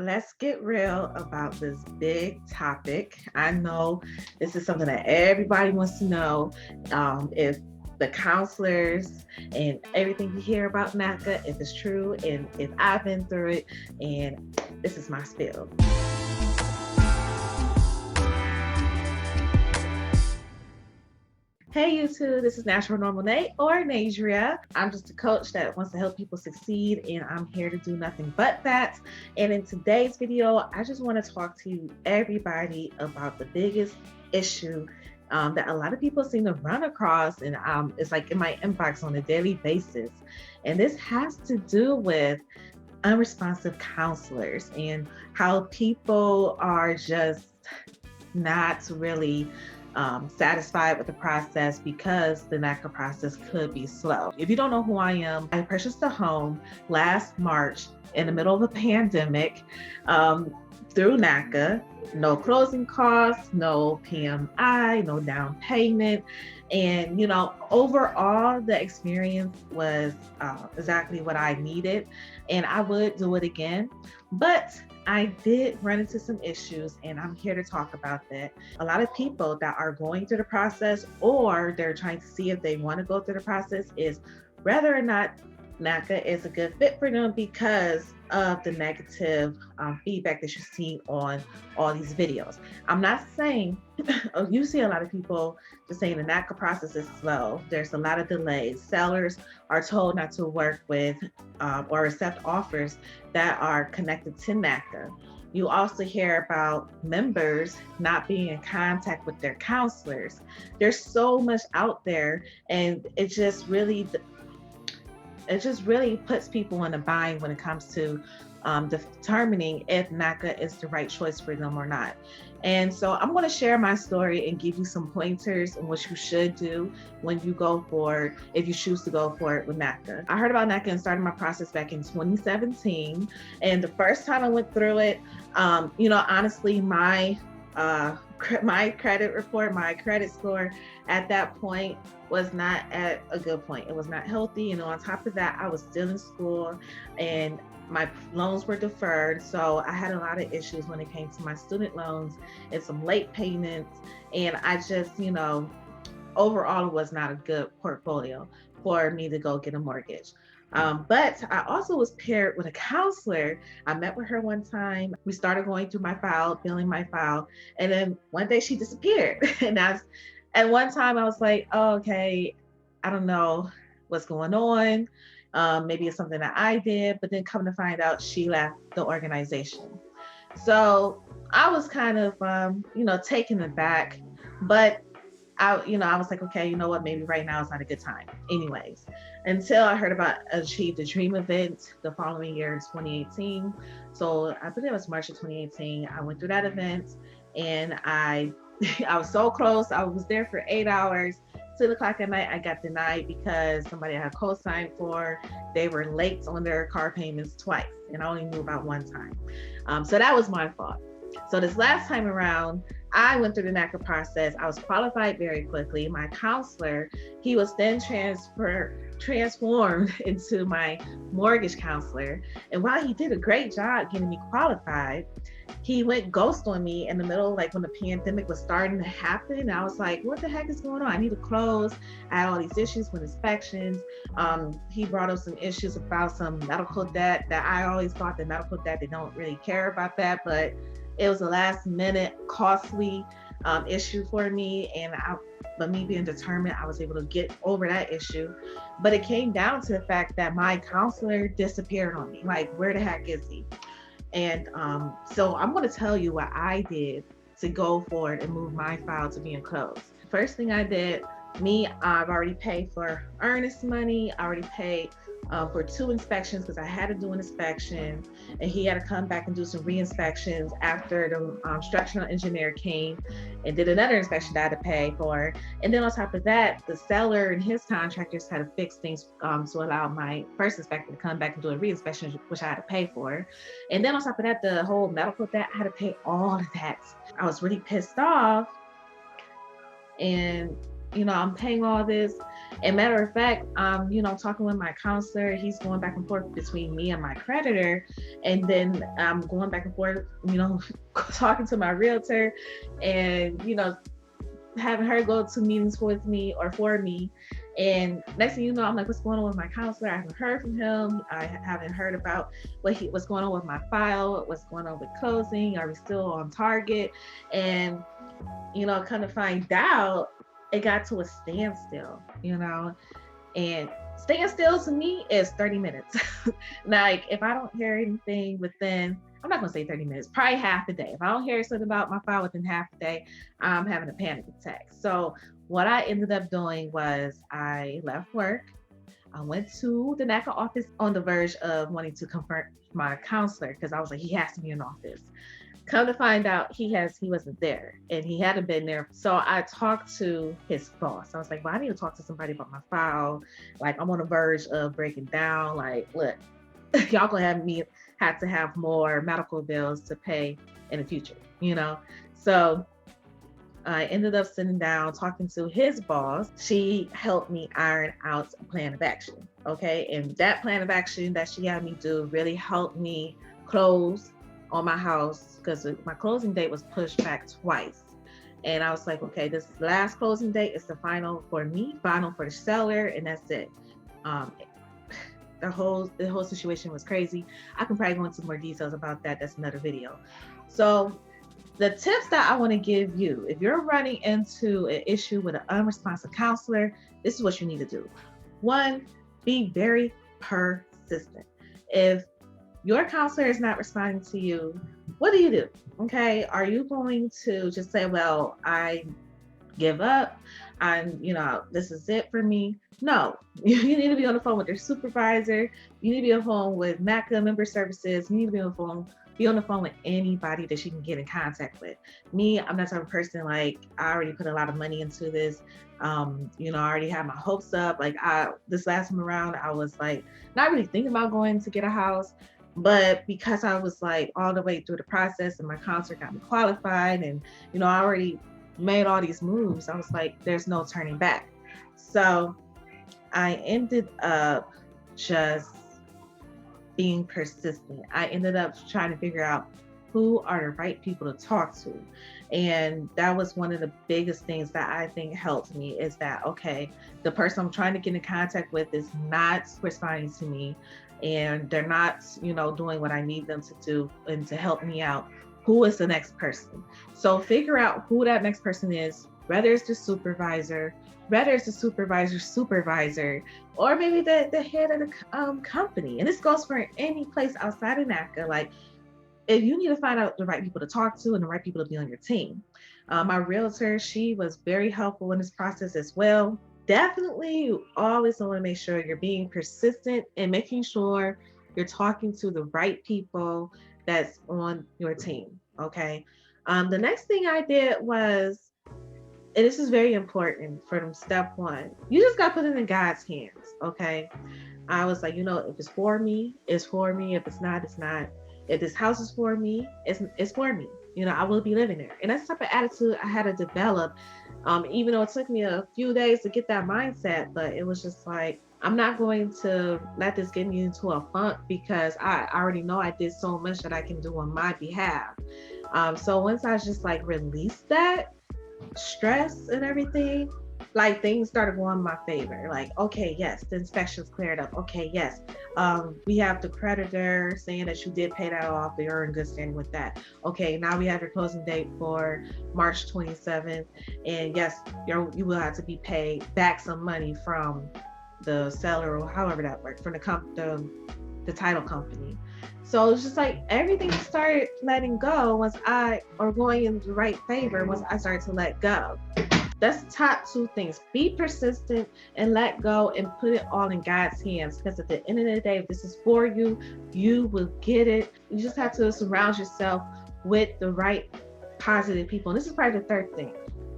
Let's get real about this big topic. I know this is something that everybody wants to know. If the counselors and everything you hear about NACA, if it's true, and if I've been through it, and this is my spill. Hey YouTube, this is Natural Normal Nate or Nadrea. I'm just a coach that wants to help people succeed, and I'm here to do nothing but that. And in today's video, I just want to talk to everybody about the biggest issue that a lot of people seem to run across, and it's like in my inbox on a daily basis. And this has to do with unresponsive counselors and how people are just not really satisfied with the process because the NACA process could be slow. If you don't know who I am, I purchased a home last March in the middle of a pandemic through NACA. No closing costs, no PMI, no down payment. And, overall, the experience was exactly what I needed. And I would do it again. But I did run into some issues, and I'm here to talk about that. A lot of people that are going through the process, or they're trying to see if they want to go through the process, is whether or not NACA is a good fit for them because of the negative feedback that you see on all these videos. I'm not saying, you see a lot of people just saying the NACA process is slow. There's a lot of delays. Sellers are told not to work with or accept offers that are connected to NACA. You also hear about members not being in contact with their counselors. There's so much out there, and it just really puts people in a bind when it comes to determining if NACA is the right choice for them or not. And so I'm going to share my story and give you some pointers on what you should do when you go for it, if you choose to go for it with NACA. I heard about NACA and started my process back in 2017. And the first time I went through it, honestly, my credit report, my credit score at that point was not at a good point. It was not healthy. And on top of that, I was still in school and my loans were deferred. So I had a lot of issues when it came to my student loans and some late payments. And I just, overall, it was not a good portfolio for me to go get a mortgage. But I also was paired with a counselor. I met with her one time. We started going through my file, filling my file, and then one day she disappeared. And one time I was like, oh, okay, I don't know what's going on. Maybe it's something that I did, but then come to find out she left the organization. So I was kind of, taken aback, but I was like, okay, you know what? Maybe right now is not a good time. Anyways, until I heard about Achieve the Dream event the following year in 2018. So I believe it was March of 2018. I went through that event, and I was so close. I was there for 8 hours. 2 o'clock at night, I got denied because somebody I had co-signed for, they were late on their car payments twice, and I only knew about one time. So that was my fault. So this last time around, I went through the NACA process. I was qualified very quickly. My counselor, he was then transformed into my mortgage counselor. And while he did a great job getting me qualified, he went ghost on me in the middle, like when the pandemic was starting to happen. I was like, what the heck is going on? I need to close. I had all these issues with inspections. He brought up some issues about some medical debt that I always thought the medical debt, they don't really care about that, but it was a last minute costly issue for me. But me being determined, I was able to get over that issue. But it came down to the fact that my counselor disappeared on me. Like, where the heck is he? And so I'm going to tell you what I did to go forward and move my file to being closed. First thing I did, I've already paid for earnest money. I already paid for 2 inspections because I had to do an inspection, and he had to come back and do some re-inspections after the structural engineer came and did another inspection that I had to pay for. And then on top of that, the seller and his contractors had to fix things to allow my first inspector to come back and do a re-inspection, which I had to pay for. And then on top of that, the whole medical debt, I had to pay all of that. I was really pissed off. And I'm paying all this. And matter of fact, talking with my counselor, he's going back and forth between me and my creditor. And then I'm going back and forth, talking to my realtor and, having her go to meetings with me or for me. And next thing you know, I'm like, what's going on with my counselor? I haven't heard from him. I haven't heard about what's going on with my file, what's going on with closing. Are we still on target? And, kind of find out it got to a standstill, and standstill to me is 30 minutes. Like if I don't hear anything within, I'm not gonna say 30 minutes, probably half a day. If I don't hear something about my file within half a day, I'm having a panic attack. So what I ended up doing was I left work. I went to the NACA office on the verge of wanting to confront my counselor because I was like, he has to be in office. Come to find out he wasn't there and he hadn't been there. So I talked to his boss. I was like, well, I need to talk to somebody about my file. Like I'm on the verge of breaking down. Like, look, y'all gonna have to have more medical bills to pay in the future, So I ended up sitting down, talking to his boss. She helped me iron out a plan of action. Okay. And that plan of action that she had me do really helped me close on my house because my closing date was pushed back twice. And I was like, okay, this last closing date is the final for me, final for the seller, and that's it. The whole situation was crazy. I can probably go into more details about that. That's another video. So the tips that I want to give you, if you're running into an issue with an unresponsive counselor, this is what you need to do. One, be very persistent. If your counselor is not responding to you, what do? Okay, are you going to just say, well, I give up, this is it for me? No, you need to be on the phone with your supervisor. You need to be on the phone with NACA member services. You need to be on the phone with anybody that you can get in contact with. Me, I'm that type of person, like I already put a lot of money into this. I already had my hopes up. Like this last time around, I was like not really thinking about going to get a house, but because I was like all the way through the process and my counselor got me qualified and, I already made all these moves, I was like, there's no turning back. So I ended up just being persistent. I ended up trying to figure out who are the right people to talk to. And that was one of the biggest things that I think helped me is that, okay, the person I'm trying to get in contact with is not responding to me and they're not, doing what I need them to do and to help me out. Who is the next person? So figure out who that next person is, whether it's the supervisor, supervisor, or maybe the head of the company. And this goes for any place outside of NACA. Like, if you need to find out the right people to talk to and the right people to be on your team. My realtor, she was very helpful in this process as well. Definitely, you always want to make sure you're being persistent and making sure you're talking to the right people that's on your team, okay? The next thing I did was, and this is very important from step one, you just got to put it in God's hands, okay? I was like, if it's for me, it's for me. If it's not, it's not. If this house is for me, it's for me. I will be living there. And that's the type of attitude I had to develop, even though it took me a few days to get that mindset, but it was just like, I'm not going to let this get me into a funk because I already know I did so much that I can do on my behalf. So once I just like released that stress and everything, like things started going in my favor. Like, okay, yes, the inspection's cleared up. Okay, yes, we have the creditor saying that you did pay that off. You're in good standing with that. Okay, now we have your closing date for March 27th, and yes, you will have to be paid back some money from the seller or however that works, from the title company. So it's just like everything started letting go going in the right favor once I started to let go. That's the top two things. Be persistent and let go and put it all in God's hands. Because at the end of the day, if this is for you, you will get it. You just have to surround yourself with the right positive people. And this is probably the third thing.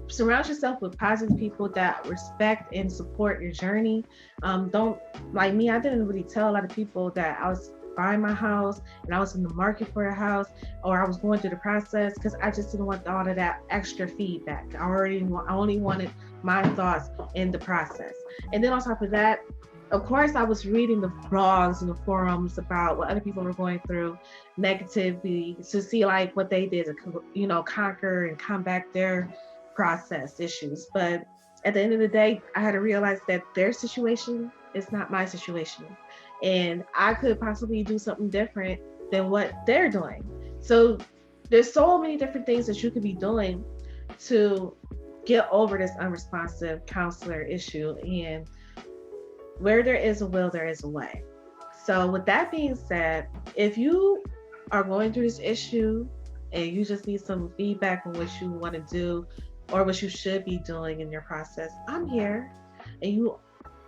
Surround yourself with positive people that respect and support your journey. Don't, like me, I didn't really tell a lot of people that I was buy my house and I was in the market for a house, or I was going through the process, because I just didn't want all of that extra feedback. I only wanted my thoughts in the process. And then on top of that, of course, I was reading the blogs and the forums about what other people were going through negatively to see like what they did to, conquer and combat their process issues. But at the end of the day, I had to realize that their situation is not my situation. And I could possibly do something different than what they're doing. So there's so many different things that you could be doing to get over this unresponsive counselor issue. And where there is a will, there is a way. So with that being said, if you are going through this issue and you just need some feedback on what you want to do or what you should be doing in your process, I'm here. And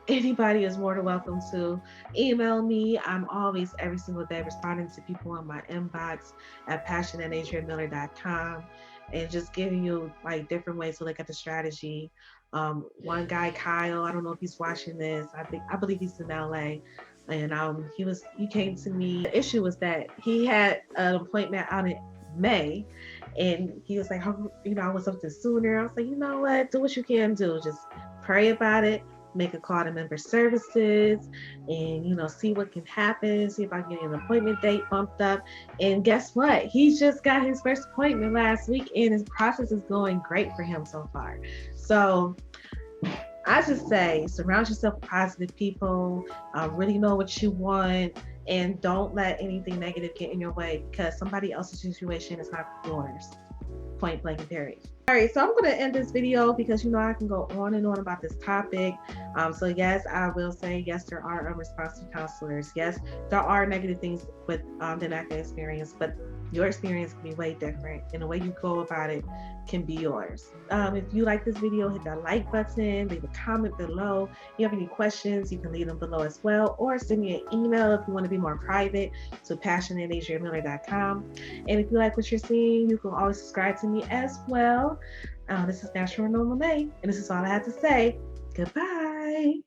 anybody is more than welcome to email me. I'm always every single day responding to people in my inbox at passion@NadreaMiller.com and just giving you like different ways to look at the strategy. One guy, Kyle, I don't know if he's watching this. I believe he's in LA. And he came to me. The issue was that he had an appointment out in May, and he was like, oh, I want something sooner. I was like, you know what? Do what you can do. Just pray about it. Make a call to member services, and see what can happen. See if I can get an appointment date bumped up. And guess what? He just got his first appointment last week, and his process is going great for him so far. So I just say surround yourself with positive people, really know what you want, and don't let anything negative get in your way, because somebody else's situation is not yours. Point blank and period. All right, so I'm going to end this video because I can go on and on about this topic. So yes, I will say yes, there are unresponsive counselors. Yes, there are negative things with the NACA experience, but your experience can be way different, and the way you go about it can be yours. If you like this video, hit that like button, leave a comment below. If you have any questions, you can leave them below as well, or send me an email if you want to be more private to passion@NadreaMiller.com. And if you like what you're seeing, you can always subscribe to me as well. This is Natural Normal May, and this is all I have to say. Goodbye.